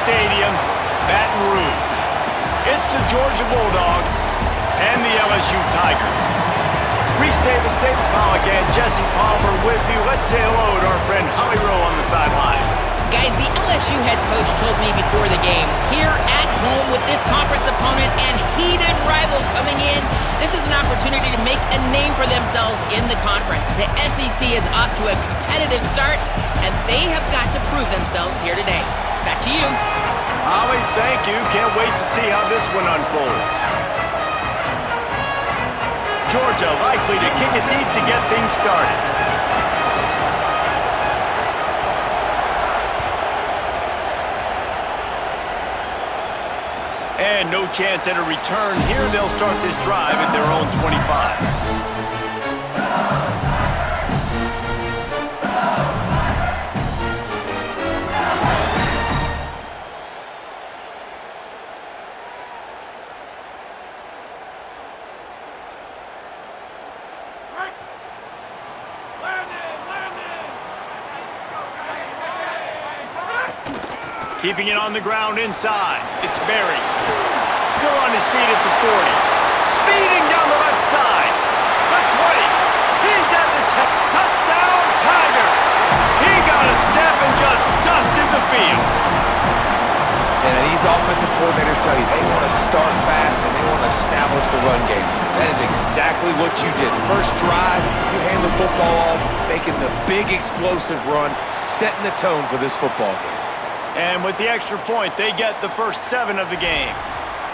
Stadium, Baton Rouge. It's the Georgia Bulldogs and the LSU Tigers. Reese Davis, David Pollack, and Jesse Palmer with you. Let's say hello to our friend Holly Rowe on the sideline. Guys, the LSU head coach told me before the game, here at home with this conference opponent and heated rival coming in, this is an opportunity to make a name for themselves in the conference. The SEC is off to a competitive start, and they have got to prove themselves here today. Back to you. Holly, thank you. Can't wait to see how this one unfolds. Georgia likely to kick it deep to get things started. And no chance at a return here. They'll start this drive at their own 25. Keeping it on the ground inside. It's Berry. Still on his feet at the 40. Speeding down the left side. The 20. He's at the 10. Touchdown, Tigers. He got a step and just dusted the field. And these offensive coordinators tell you they want to start fast and they want to establish the run game. That is exactly what you did. First drive, you hand the football off, making the big explosive run, setting the tone for this football game. And with the extra point, they get the first 7 of the game.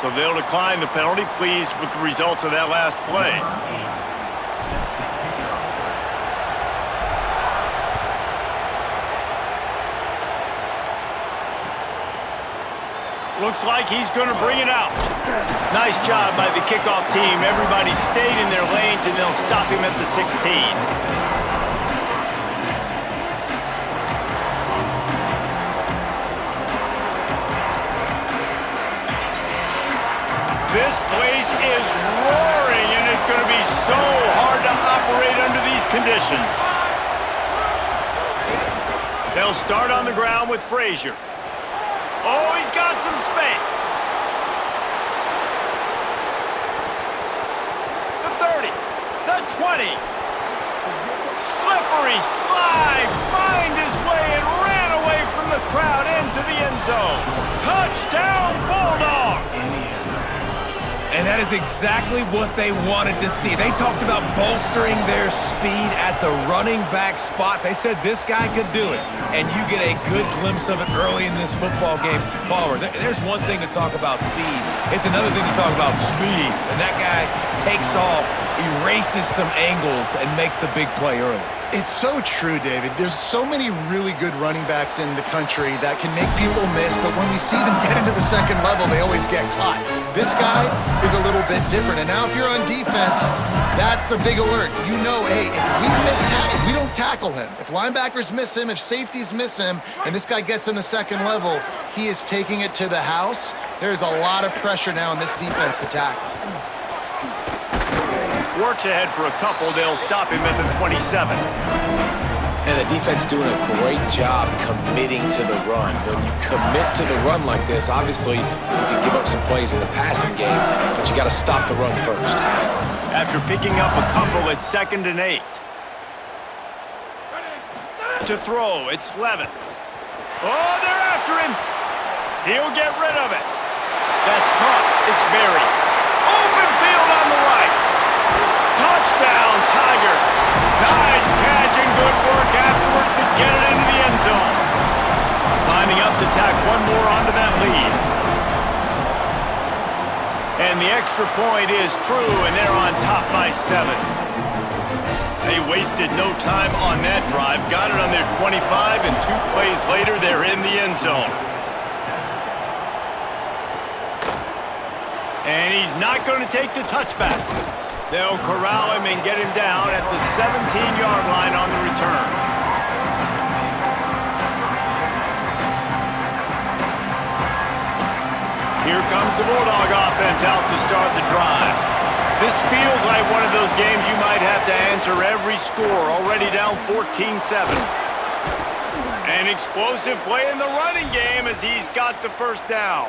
So they'll decline the penalty, pleased with the results of that last play. Looks like he's going to bring it out. Nice job by the kickoff team. Everybody stayed in their lanes, and they'll stop him at the 16. This place is roaring, and it's going to be so hard to operate under these conditions. They'll start on the ground with Frazier. Oh, he's got some space. The 30, the 20. Slippery slide, find his way and ran away from the crowd into the end zone. Touchdown, Bulldogs! And that is exactly what they wanted to see. They talked about bolstering their speed at the running back spot. They said this guy could do it. And you get a good glimpse of it early in this football game. Palmer, there's one thing to talk about speed. It's another thing to talk about speed. And that guy takes off, erases some angles, and makes the big play early. It's so true, David. There's so many really good running backs in the country that can make people miss, but when we see them get into the second level, they always get caught. This guy is a little bit different, and now if you're on defense, that's a big alert. You know, hey, if we don't tackle him, if linebackers miss him, if safeties miss him, and this guy gets in the second level, he is taking it to the house. There's a lot of pressure now in this defense to tackle. Works ahead for a couple. They'll stop him at the 27. And the defense doing a great job committing to the run. When you commit to the run like this, obviously you can give up some plays in the passing game, but you got to stop the run first. After picking up a couple, it's 2nd and 8. To throw, it's Levin. Oh, they're after him. He'll get rid of it. That's caught. It's Berry. Open field on the right. Touchdown, Tigers. Nice catch and good work afterwards to get it into the end zone. Lining up to tack one more onto that lead. And the extra point is true, and they're on top by 7. They wasted no time on that drive. Got it on their 25, and 2 plays later, they're in the end zone. And he's not going to take the touchback. They'll corral him and get him down at the 17-yard line on the return. Here comes the Bulldog offense out to start the drive. This feels like one of those games you might have to answer every score, already down 14-7. An explosive play in the running game as he's got the first down.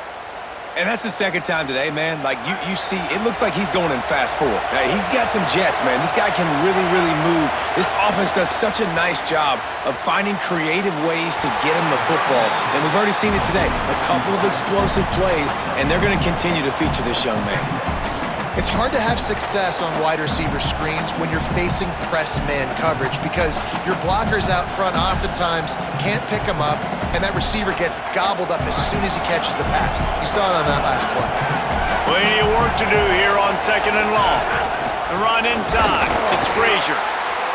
And that's the second time today, man. Like, you see, it looks like he's going in fast forward. He's got some jets, man. This guy can really, really move. This offense does such a nice job of finding creative ways to get him the football. And we've already seen it today. A couple of explosive plays, and they're going to continue to feature this young man. It's hard to have success on wide receiver screens when you're facing press man coverage because your blockers out front oftentimes can't pick him up, and that receiver gets gobbled up as soon as he catches the pass. You saw it on that last play. Plenty of work to do here on 2nd and long. The run inside. It's Frazier.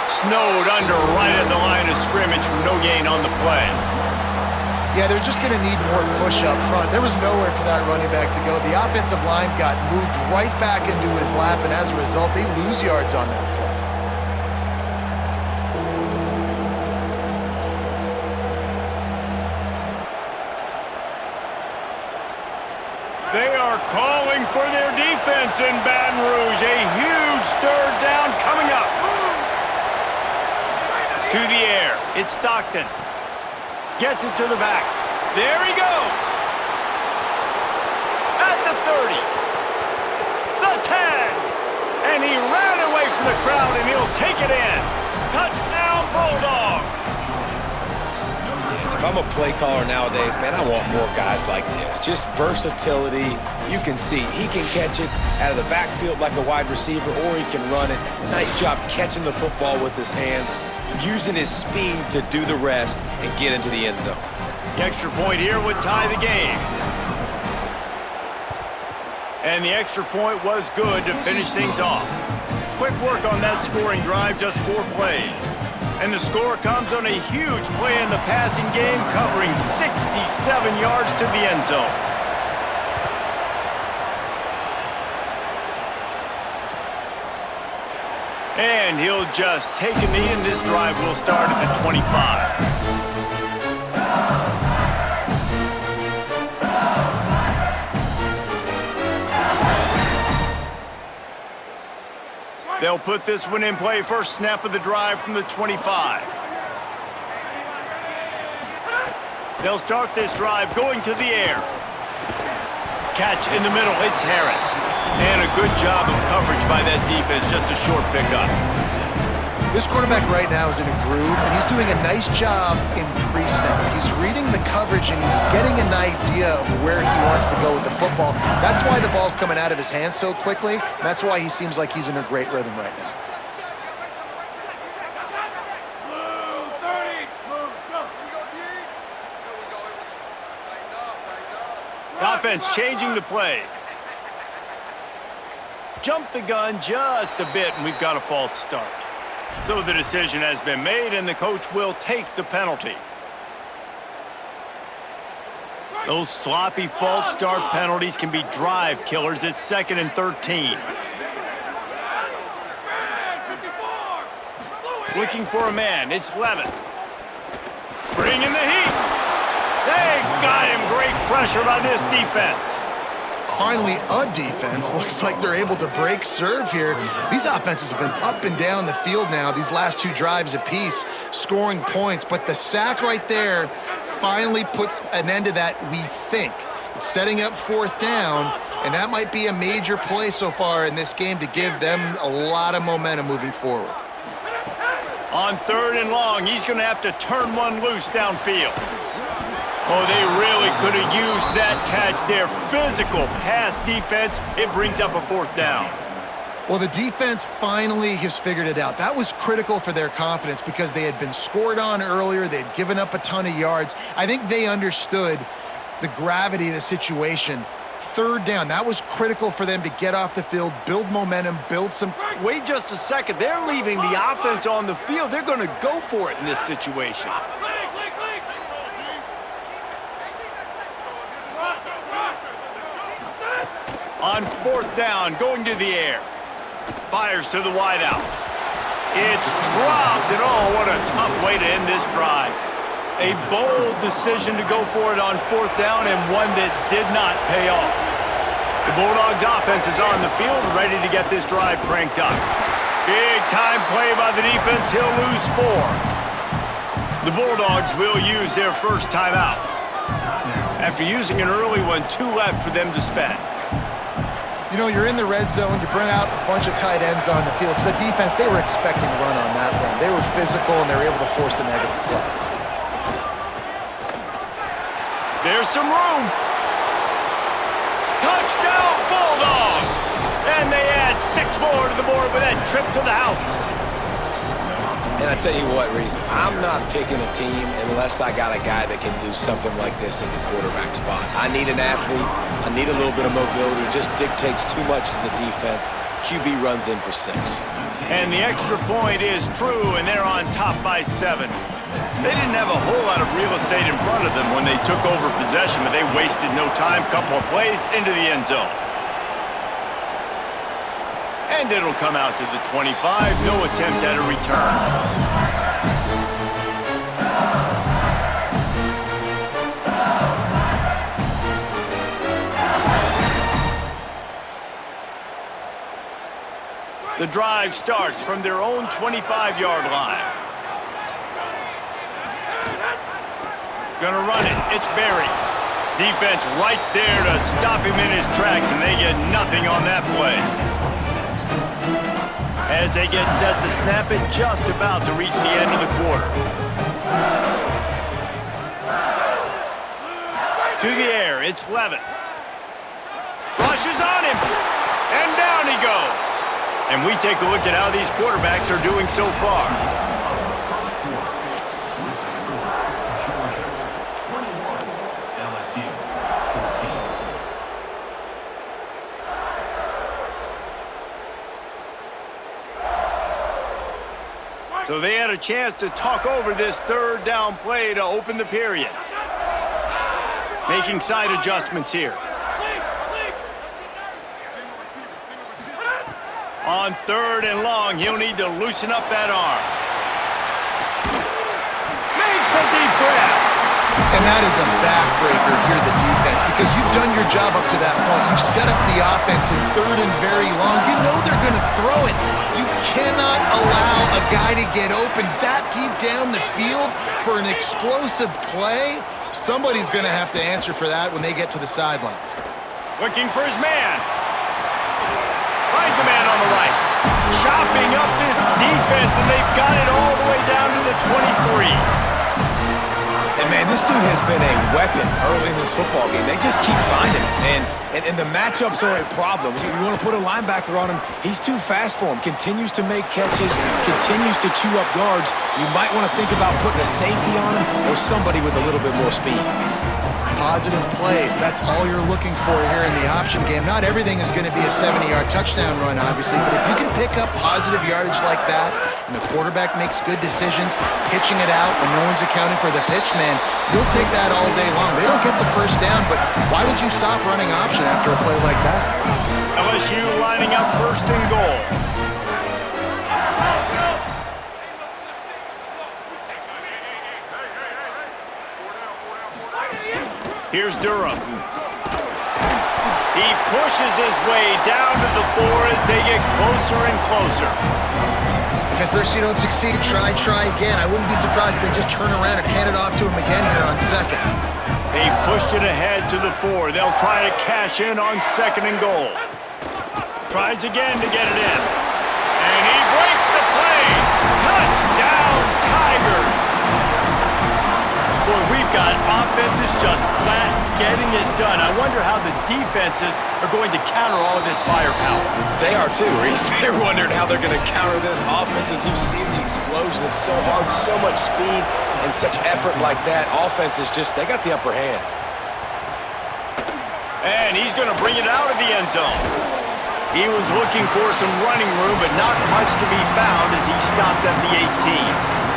Snowed under right at the line of scrimmage from no gain on the play. Yeah, they're just going to need more push up front. There was nowhere for that running back to go. The offensive line got moved right back into his lap, and as a result, they lose yards on that play. They are calling for their defense in Baton Rouge. A huge 3rd down coming up. To the air. It's Stockton. Gets it to the back. There he goes. At the 30. The 10. And he ran away from the crowd, and he'll take it in. Touchdown, Bulldogs. If I'm a play caller nowadays, man, I want more guys like this. Just versatility. You can see he can catch it out of the backfield like a wide receiver, or he can run it. Nice job catching the football with his hands, using his speed to do the rest and get into the end zone. The extra point here would tie the game. And the extra point was good to finish things off. Quick work on that scoring drive, just 4 plays. And the score comes on a huge play in the passing game, covering 67 yards to the end zone. And he'll just take a knee, and this drive will start at the 25. They'll put this one in play. First snap of the drive from the 25. They'll start this drive going to the air. Catch in the middle. It's Harris. And a good job of coverage by that defense. Just a short pickup. This quarterback right now is in a groove, and he's doing a nice job in pre-snap. He's reading the coverage, and he's getting an idea of where he wants to go with the football. That's why the ball's coming out of his hands so quickly, and that's why he seems like he's in a great rhythm right now. The offense changing the play. Jumped the gun just a bit, and we've got a false start. So the decision has been made, and the coach will take the penalty. Those sloppy false start penalties can be drive killers. It's 2nd and 13. Looking for a man. It's Levin. Bringing the heat. They got him. Great pressure by this defense. Finally, a defense. Looks like they're able to break serve here. These offenses have been up and down the field now, these last 2 drives apiece, scoring points. But the sack right there finally puts an end to that, we think. It's setting up 4th down, and that might be a major play so far in this game to give them a lot of momentum moving forward. On 3rd and long, he's going to have to turn one loose downfield. Oh, they really could have used that catch there. Physical pass defense. It brings up a 4th down. Well, the defense finally has figured it out. That was critical for their confidence because they had been scored on earlier. They had given up a ton of yards. I think they understood the gravity of the situation. 3rd down, that was critical for them to get off the field, build momentum, build some... Wait just a second. They're leaving the offense on the field. They're going to go for it in this situation. On 4th down, going to the air. Fires to the wideout. It's dropped, and oh, what a tough way to end this drive. A bold decision to go for it on 4th down, and one that did not pay off. The Bulldogs offense is on the field, ready to get this drive cranked up. Big time play by the defense. He'll lose 4. The Bulldogs will use their first timeout. After using an early one, 2 left for them to spend. You know, you're in the red zone, you bring out a bunch of tight ends on the field. So the defense, they were expecting a run on that one. They were physical, and they were able to force the negative play. There's some room. Touchdown, Bulldogs! And they add 6 more to the board with that trip to the house. And I tell you what, Reese, I'm not picking a team unless I got a guy that can do something like this at the quarterback spot. I need an athlete. I need a little bit of mobility. It just dictates too much to the defense. QB runs in for 6. And the extra point is true, and they're on top by 7. They didn't have a whole lot of real estate in front of them when they took over possession, but they wasted no time. Couple of plays into the end zone. And it'll come out to the 25. No attempt at a return. The drive starts from their own 25-yard line. Gonna run it. It's Berry. Defense right there to stop him in his tracks, and they get nothing on that play. As they get set to snap it, just about to reach the end of the quarter. To the air, it's Levitt. Rushes on him, and down he goes. And we take a look at how these quarterbacks are doing so far. So they had a chance to talk over this third down play to open the period. Making side adjustments here. On 3rd and long, he'll need to loosen up that arm. Makes a deep grab. And that is a backbreaker if you're the defense, because you've done your job up to that point. You've set up the offense in 3rd and very long. You know they're going to throw it. You cannot allow a guy to get open that deep down the field for an explosive play. Somebody's going to have to answer for that when they get to the sidelines. Looking for his man. Finds a man on the right. Chopping up this defense, and they've got it all the way down to the 23. And, man, this dude has been a weapon early in this football game. They just keep finding it. And the matchups are a problem. You want to put a linebacker on him, he's too fast for him. Continues to make catches, continues to chew up yards. You might want to think about putting a safety on him or somebody with a little bit more speed. Positive plays, that's all you're looking for here in the option game. Not everything is going to be a 70-yard touchdown run, obviously, but if you can pick up positive yardage like that and the quarterback makes good decisions, pitching it out when no one's accounting for the pitch, man, you'll take that all day long. They don't get the first down, but why would you stop running option after a play like that? LSU lining up 1st and goal. Here's Durham. He pushes his way down to the 4 as they get closer and closer. If at first you don't succeed, try again. I wouldn't be surprised if they just turn around and hand it off to him again here on 2nd. They've pushed it ahead to the 4. They'll try to cash in on 2nd and goal. Tries again to get it in. And he breaks the play. Touchdown, Tigers. Boy, we've got offenses just flat getting it done. I wonder how the defenses are going to counter all of this firepower. They are too, Reese. They're wondering how they're going to counter this offense. As you've seen the explosion, it's so hard, so much speed, and such effort like that. Offense is just, they got the upper hand. And he's going to bring it out of the end zone. He was looking for some running room, but not much to be found as he stopped at the 18.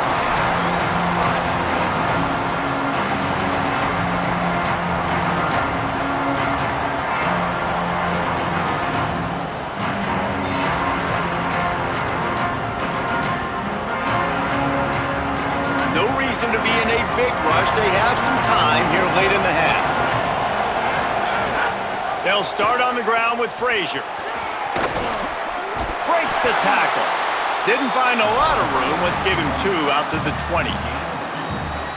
To be in a big rush. They have some time here late in the half. They'll start on the ground with Frazier. Breaks the tackle. Didn't find a lot of room. Let's give him 2 out to the 20.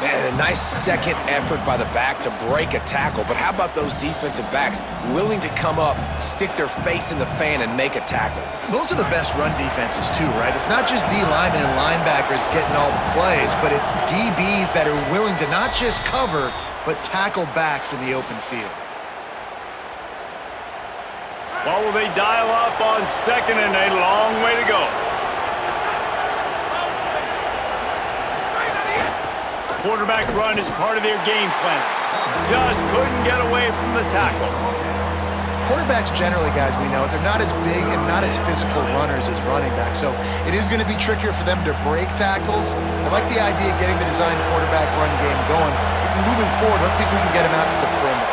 And a nice second effort by the back to break a tackle. But how about those defensive backs willing to come up, stick their face in the fan, and make a tackle? Those are the best run defenses too, right? It's not just D linemen and linebackers getting all the plays, but it's DBs that are willing to not just cover, but tackle backs in the open field. What will they dial up on second and a long way to go? Quarterback run is part of their game plan. Just couldn't get away from the tackle. Quarterbacks generally, guys, we know, they're not as big and not as physical runners as running backs, so it is going to be trickier for them to break tackles. I like the idea of getting the designed quarterback run game going. But moving forward, let's see if we can get him out to the perimeter.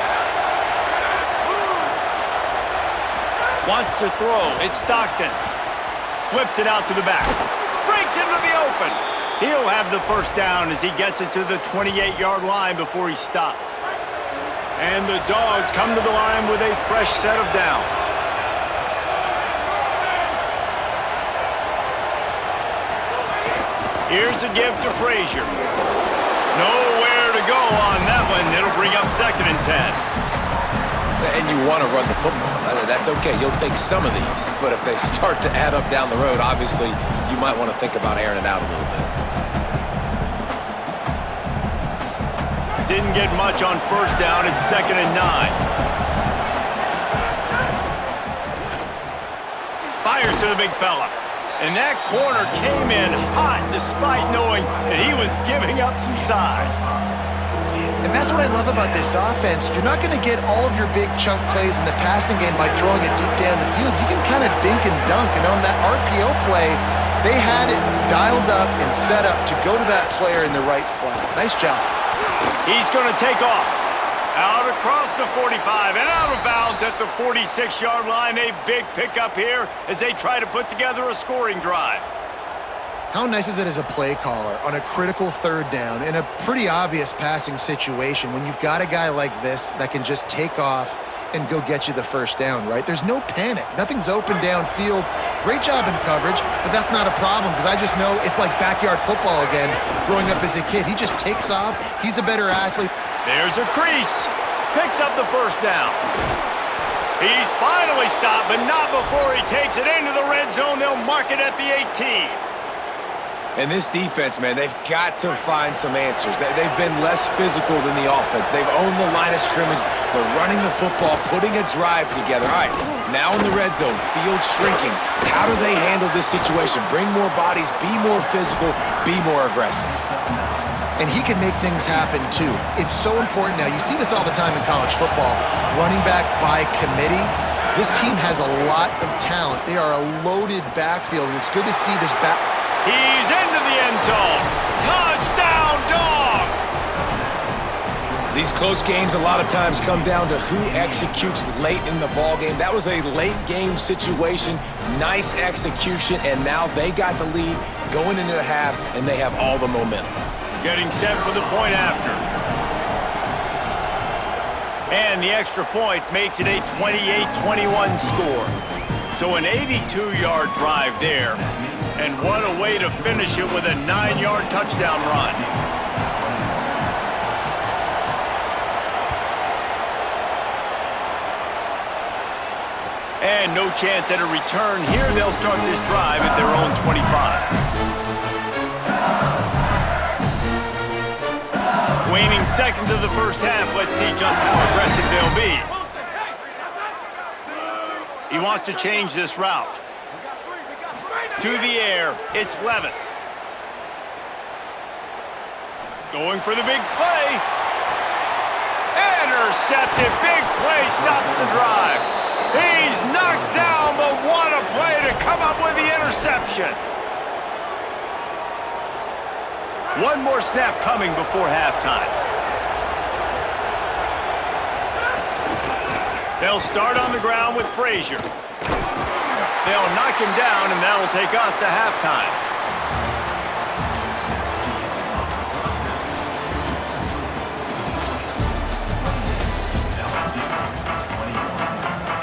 Wants to throw. It's Stockton. Flips it out to the back. Breaks into the open. He'll have the first down as he gets it to the 28-yard line before he stopped. And the Dogs come to the line with a fresh set of downs. Here's a give to Frazier. Nowhere to go on that one. It'll bring up second and 10. And you want to run the football. That's okay. You'll take some of these. But if they start to add up down the road, obviously, you might want to think about airing it out a little bit. Didn't get much on first down. It's second and 9. Fires to the big fella. And that corner came in hot despite knowing that he was giving up some size. And that's what I love about this offense. You're not going to get all of your big chunk plays in the passing game by throwing it deep down the field. You can kind of dink and dunk. And on that RPO play, they had it dialed up and set up to go to that player in the right flat. Nice job. He's going to take off. Out across the 45 and out of bounds at the 46-yard line. A big pickup here as they try to put together a scoring drive. How nice is it as a play caller on a critical third down in a pretty obvious passing situation when you've got a guy like this that can just take off and go get you the first down, right? There's no panic. Nothing's open downfield. Great job in coverage, but that's not a problem because I just know it's like backyard football again growing up as a kid. He just takes off. He's a better athlete. There's a crease. Picks up the first down. He's finally stopped, but not before he takes it into the red zone. They'll mark it at the 18. And this defense, man, they've got to find some answers. They've been less physical than the offense. They've owned the line of scrimmage. They're running the football, putting a drive together. All right, now in the red zone, field shrinking. How do they handle this situation? Bring more bodies, be more physical, be more aggressive. And he can make things happen, too. It's so important now. You see this all the time in college football. Running back by committee. This team has a lot of talent. They are a loaded backfield, and it's good to see this back. He's into the end zone. Touchdown, Dogs! These close games a lot of times come down to who executes late in the ball game. That was a late game situation. Nice execution, and now they got the lead going into the half, and they have all the momentum. Getting set for the point after. And the extra point makes it a 28-21 score. So an 82-yard drive there. And what a way to finish it with a 9-yard touchdown run. And no chance at a return here. They'll start this drive at their own 25. Waning seconds of the first half. Let's see just how aggressive they'll be. He wants to change this route. To the air, it's Levitt. Going for the big play. Intercepted, big play, stops the drive. He's knocked down, but what a play to come up with the interception. One more snap coming before halftime. They'll start on the ground with Frazier. They'll knock him down, and that'll take us to halftime.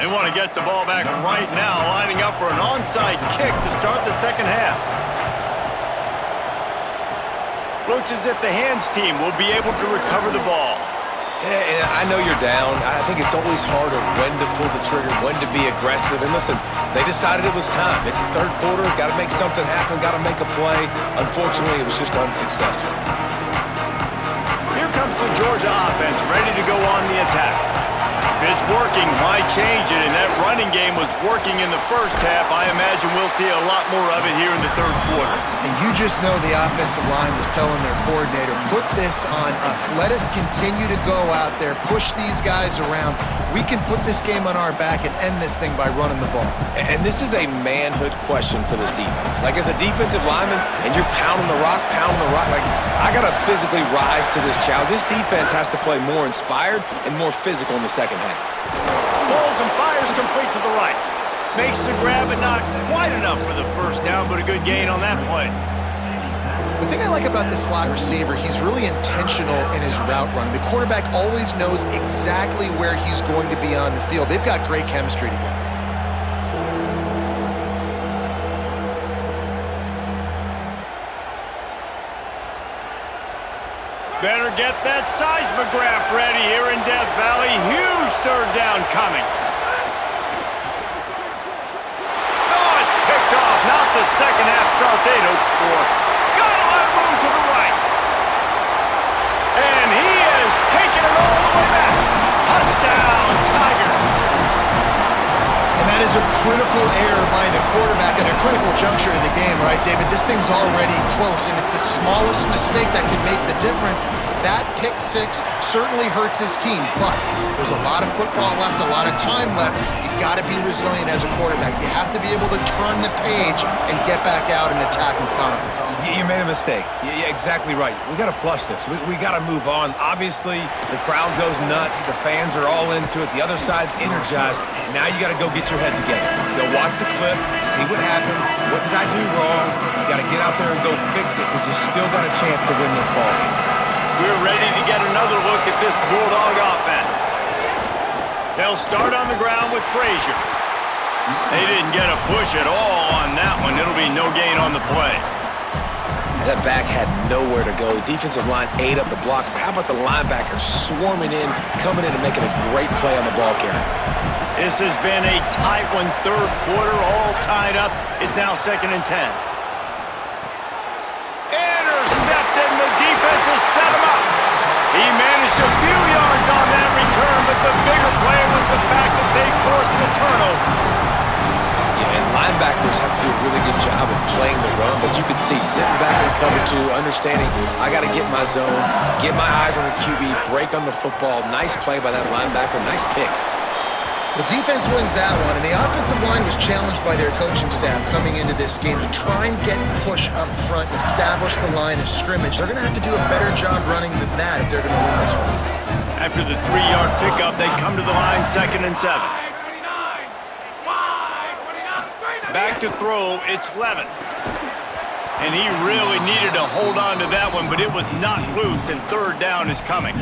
They want to get the ball back right now, lining up for an onside kick to start the second half. Looks as if the hands team will be able to recover the ball. Yeah, and I know you're down. I think it's always harder when to pull the trigger, when to be aggressive. And listen, they decided it was time. It's the third quarter. Got to make something happen. Got to make a play. Unfortunately, it was just unsuccessful. Here comes the Georgia offense, ready to go on the attack. If it's working, why change it? And that running game was working in the first half. I imagine we'll see a lot more of it here in the third quarter. And you just know the offensive line was telling their coordinator, put this on us. Let us continue to go out there, push these guys around. We can put this game on our back and end this thing by running the ball. And this is a manhood question for this defense. Like, as a defensive lineman, and you're pounding the rock, like, I got to physically rise to this challenge. This defense has to play more inspired and more physical in the second half. Holds and fires complete to the right. Makes the grab, but not quite enough for the first down, but a good gain on that play. The thing I like about this slot receiver, he's really intentional in his route running. The quarterback always knows exactly where he's going to be on the field. They've got great chemistry together. Better get that seismograph ready here in Death Valley. Huge third down coming. Oh, it's picked off. Not the second half start they'd hoped for. Got a lot of room to the right. And he is taking it all the way back. Touchdown, Tigers. And that is a critical error by the quarterback at a critical juncture of the game, right, David? This thing's already close, and it's the smallest mistake that could make the difference. That pick six certainly hurts his team, but there's a lot of football left, a lot of time left. You've got to be resilient as a quarterback. You have to be able to turn the page and get back out and attack with confidence. You made a mistake. Yeah, exactly right. We got to flush this. We got to move on. Obviously, the crowd goes nuts. The fans are all into it. The other side's energized. Now you got to go get your head together. Go watch the clip, see what happened. What did I do wrong? You got to get out there and go fix it because you still got a chance to win this ball game. We're ready to get another look at this Bulldog offense. They'll start on the ground with Frazier. They didn't get a push at all on that one. It'll be no gain on the play. That back had nowhere to go. The defensive line ate up the blocks. But how about the linebackers swarming in, coming in and making a great play on the ball carrier? This has been a tight one, third quarter, all tied up. It's now 2nd and 10. Intercepted, and the defense has set him up. He managed a few yards on that return, but the bigger play was the fact that they forced the turnover. Yeah, and linebackers have to do a really good job of playing the run, but you could see sitting back in cover two, understanding I got to get my zone, get my eyes on the QB, break on the football. Nice play by that linebacker, nice pick. The defense wins that one, and the offensive line was challenged by their coaching staff coming into this game to try and get push up front and establish the line of scrimmage. They're going to have to do a better job running than that if they're going to win this one. After the 3-yard pickup, they come to the line, 2nd and 7. Back to throw, it's Levin. And he really needed to hold on to that one, but it was not loose, and third down is coming.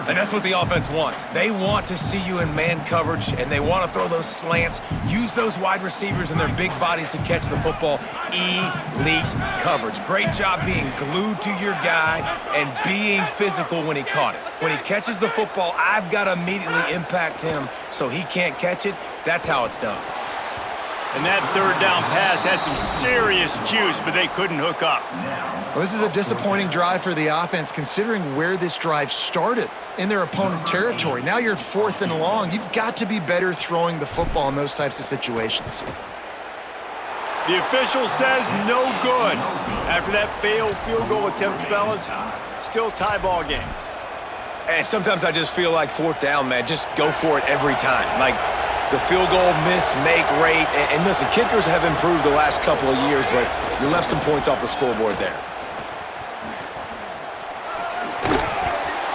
And that's what the offense wants. They want to see you in man coverage, and they want to throw those slants, use those wide receivers and their big bodies to catch the football. Elite coverage. Great job being glued to your guy and being physical when he caught it. When he catches the football, I've got to immediately impact him so he can't catch it. That's how it's done. And that third down pass had some serious juice, but they couldn't hook up. Well, this is a disappointing drive for the offense considering where this drive started in their opponent territory. Now you're at 4th and long. You've got to be better throwing the football in those types of situations. The official says no good. After that failed field goal attempt, fellas, still tie ball game. And sometimes I just feel like 4th down, man, just go for it every time. Like, the field goal miss, make rate. And listen, kickers have improved the last couple of years, but you left some points off the scoreboard there.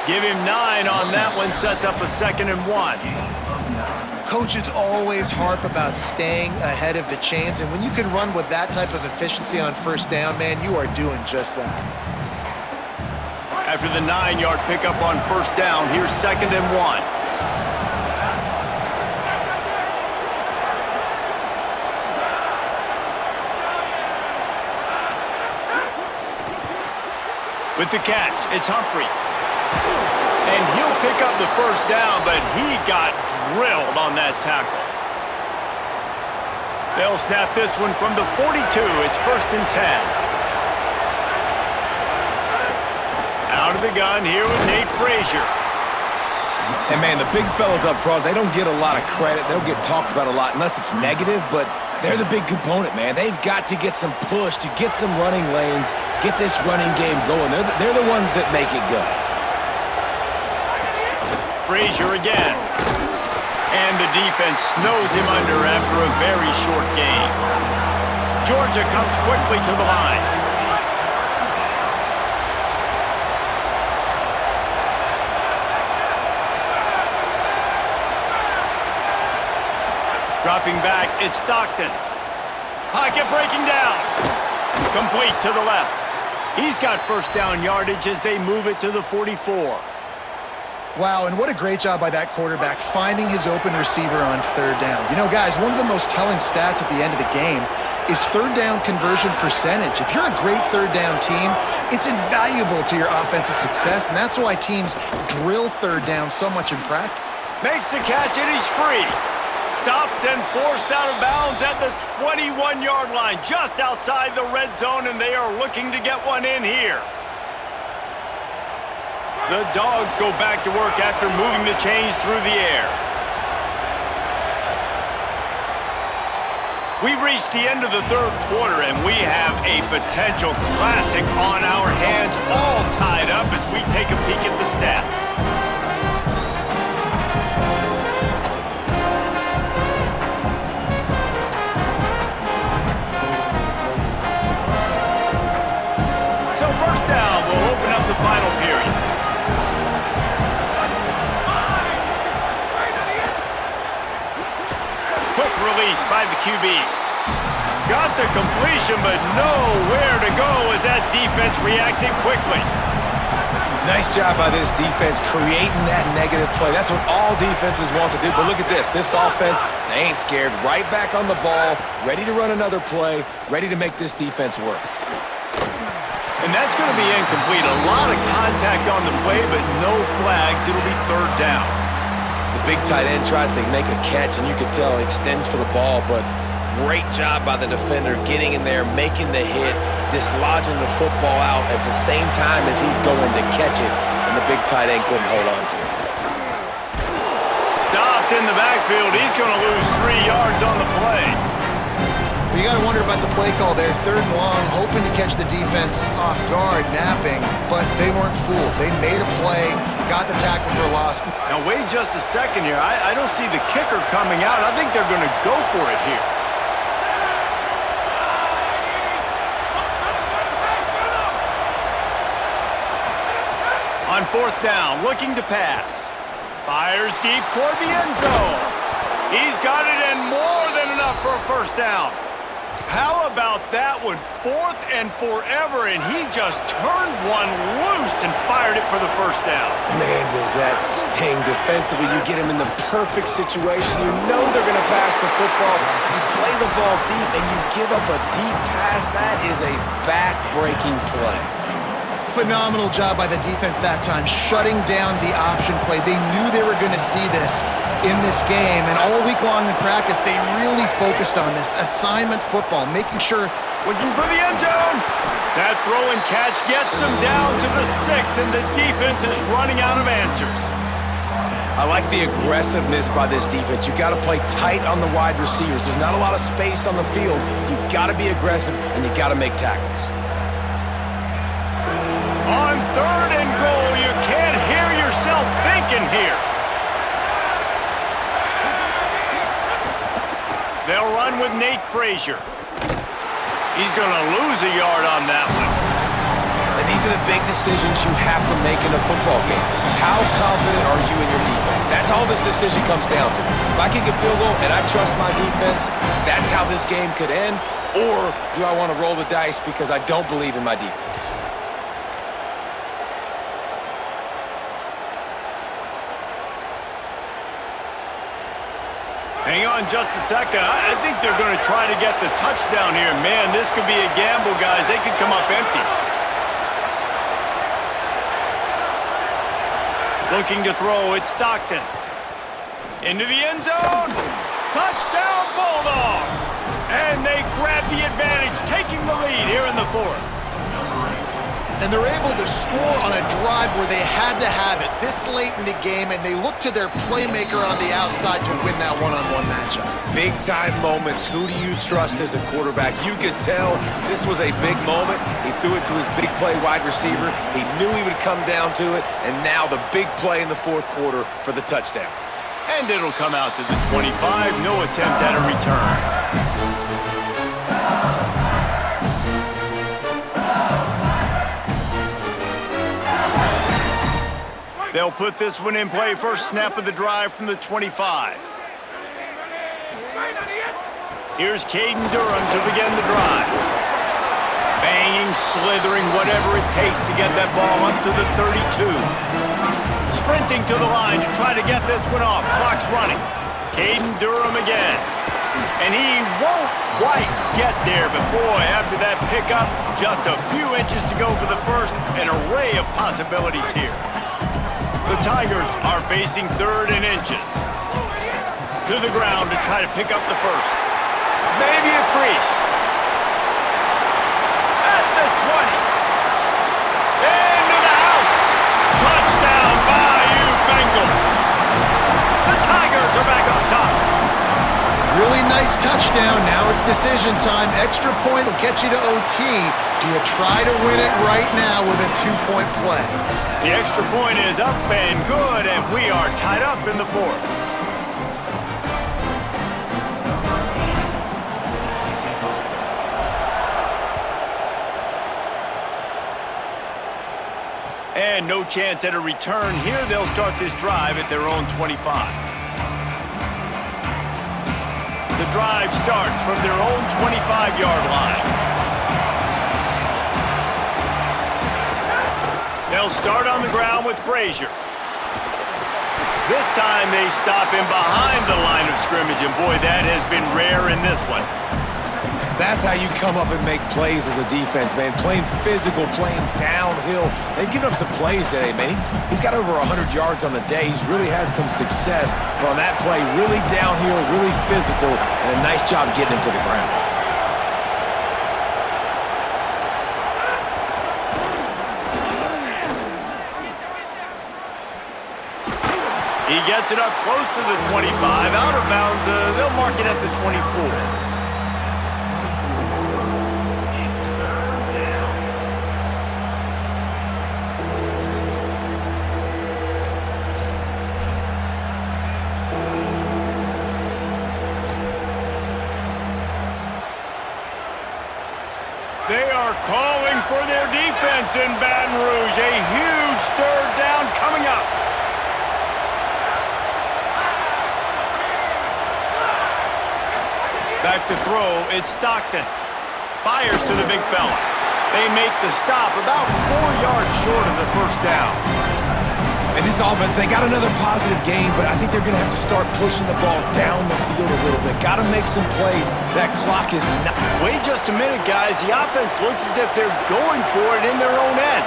Give him 9 on that one, sets up a 2nd and 1. Coaches always harp about staying ahead of the chains, and when you can run with that type of efficiency on 1st down, man, you are doing just that. After the 9-yard pickup on 1st down, here's 2nd and 1. With the catch, it's Humphries. And he'll pick up the first down, but he got drilled on that tackle. They'll snap this one from the 42. It's 1st and 10. Out of the gun here with Nate Frazier. And, man, the big fellas up front, they don't get a lot of credit. They don't get talked about a lot unless it's negative, but they're the big component, man. They've got to get some push, to get some running lanes, get this running game going. They're the ones that make it go. Frazier again. And the defense snows him under after a very short game. Georgia comes quickly to the line. Dropping back, it's Stockton. Pocket breaking down. Complete to the left. He's got first down yardage as they move it to the 44. Wow, and what a great job by that quarterback finding his open receiver on 3rd down. You know, guys, one of the most telling stats at the end of the game is 3rd down conversion percentage. If you're a great 3rd down team, it's invaluable to your offensive success, and that's why teams drill 3rd down so much in practice. Makes the catch, and he's free. Stopped and forced out of bounds at the 21-yard line, just outside the red zone, and they are looking to get one in here. The Dogs go back to work after moving the chains through the air. We've reached the end of the 3rd quarter, and we have a potential classic on our hands, all tied up as we take a peek at the stats. So 1st down will open up the final period. Quick release by the QB. Got the completion, but nowhere to go as that defense reacted quickly. Nice job by this defense creating that negative play. That's what all defenses want to do. But look at this. This offense, they ain't scared. Right back on the ball, ready to run another play, ready to make this defense work. And that's going to be incomplete. A lot of contact on the play, but no flags. It'll be 3rd down. The big tight end tries to make a catch, and you can tell he extends for the ball, but great job by the defender getting in there, making the hit, dislodging the football out at the same time as he's going to catch it, and the big tight end couldn't hold on to it. Stopped in the backfield. He's going to lose 3 yards on the play. You got to wonder about the play call there. 3rd and long, hoping to catch the defense off guard, napping, but they weren't fooled. They made a play, got the tackle for loss. Now, wait just a second here. I don't see the kicker coming out. I think they're going to go for it here. On 4th down, looking to pass. Fires deep toward the end zone. He's got it, and more than enough for a 1st down. How about that one? 4th and forever, and he just turned one loose and fired it for the 1st down. Man, does that sting defensively. You get him in the perfect situation. You know they're going to pass the football. You play the ball deep, and you give up a deep pass. That is a back-breaking play. Phenomenal job by the defense that time, shutting down the option play. They knew they were going to see this in this game, and all week long in practice, they really focused on this assignment football, making sure. Looking for the end zone. That throw and catch gets them down to the 6, and the defense is running out of answers. I like the aggressiveness by this defense. You got to play tight on the wide receivers. There's not a lot of space on the field. You got to be aggressive, and you got to make tackles. On 3rd and goal, you can't hear yourself thinking here. They'll run with Nate Frazier. He's going to lose a yard on that one. And these are the big decisions you have to make in a football game. How confident are you in your defense? That's all this decision comes down to. If I kick a field goal and I trust my defense, that's how this game could end. Or do I want to roll the dice because I don't believe in my defense? Hang on just a second. I think they're going to try to get the touchdown here. Man, this could be a gamble, guys. They could come up empty. Looking to throw, it's Stockton. Into the end zone. Touchdown, Bulldogs! And they grab the advantage, taking the lead here in the fourth. And they're able to score on a drive where they had to have it this late in the game, and they look to their playmaker on the outside to win that one-on-one matchup. Big-time moments. Who do you trust as a quarterback? You could tell this was a big moment. He threw it to his big play wide receiver. He knew he would come down to it, and now the big play in the fourth quarter for the touchdown. And it'll come out to the 25. No attempt at a return. They'll put this one in play. First snap of the drive from the 25. Here's Caden Durham to begin the drive. Banging, slithering, whatever it takes to get that ball up to the 32. Sprinting to the line to try to get this one off. Clock's running. Caden Durham again. And he won't quite get there, but boy, after that pickup, just a few inches to go for the first. An array of possibilities here. The Tigers are facing 3rd and inches. To the ground to try to pick up the first. Maybe a crease. At the 20. Into the house. Touchdown, Bayou Bengals. The Tigers are back on top. Really nice touchdown. Now it's decision time. Extra point will get you to OT. Do you try to win it right now with a 2-point play? The extra point is up and good, and we are tied up in the fourth. And no chance at a return here. They'll start this drive at their own 25. The drive starts from their own 25-yard line. They'll start on the ground with Frazier. This time they stop him behind the line of scrimmage, and boy, that has been rare in this one. That's how you come up and make plays as a defense, man. Playing physical, playing downhill. They've given up some plays today, man. He's got over 100 yards on the day. He's really had some success. But on that play, really downhill, really physical, and a nice job getting him to the ground. He gets it up close to the 25. Out of bounds, they'll mark it at the 24. They are calling for their defense in Baton Rouge. A huge 3rd down coming up. Back to throw, it's Stockton. Fires to the big fella. They make the stop about 4 yards short of the first down. And this offense, they got another positive game, but I think they're going to have to start pushing the ball down the field a little bit. Got to make some plays. That clock is not... Wait just a minute, guys. The offense looks as if they're going for it in their own end.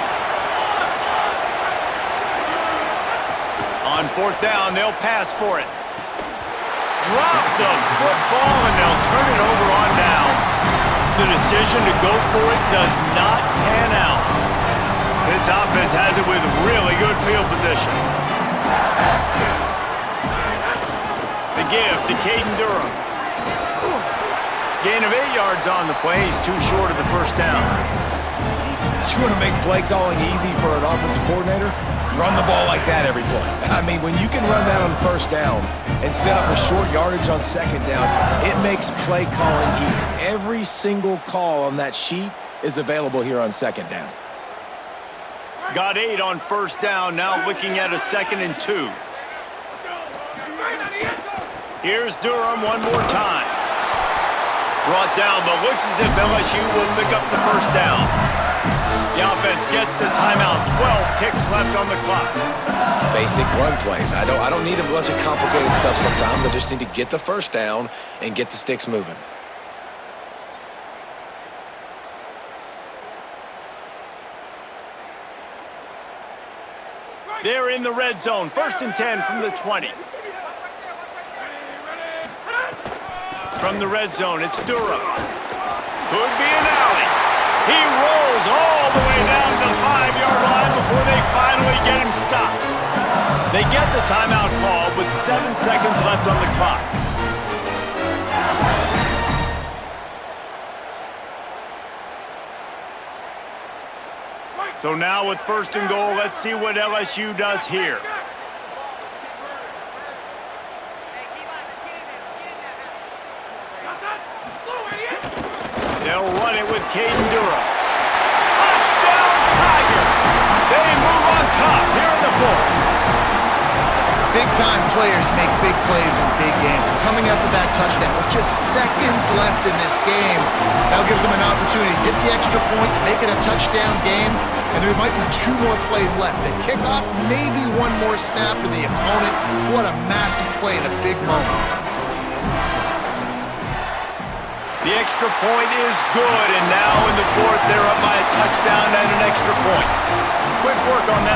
On 4th down, they'll pass for it. Drop the football, and they'll turn it over on downs. The decision to go for it does not pan out. This offense has it with really good field position. The give to Caden Durham. Gain of 8 yards on the play. He's too short of the first down. You want to make play calling easy for an offensive coordinator? Run the ball like that every play. I mean, when you can run that on 1st down and set up a short yardage on 2nd down, it makes play calling easy. Every single call on that sheet is available here on 2nd down. Got 8 on 1st down, now looking at a 2nd and 2. Here's Durham one more time. Brought down, but looks as if LSU will pick up the first down. The offense gets the timeout. 12 ticks left on the clock. Basic run plays. I don't need a bunch of complicated stuff sometimes. I just need to get the first down and get the sticks moving. They're in the red zone. 1st and 10 from the 20. From the red zone, it's Durham. Could be an alley. He rolls all the way down to the 5-yard line before they finally get him stopped. They get the timeout call with 7 seconds left on the clock. So now with 1st and goal, let's see what LSU does here. They'll run it with Caden Durham. Touchdown, Tiger! They move on top here in the 4th. Big-time players make big plays in big games. And coming up with that touchdown with just seconds left in this game now gives them an opportunity to get the extra point and make it a touchdown game. And there might be 2 more plays left. They kick off, maybe 1 more snap to the opponent. What a massive play in a big moment. The extra point is good, and now in the 4th, they're up by a touchdown and an extra point. Quick work on that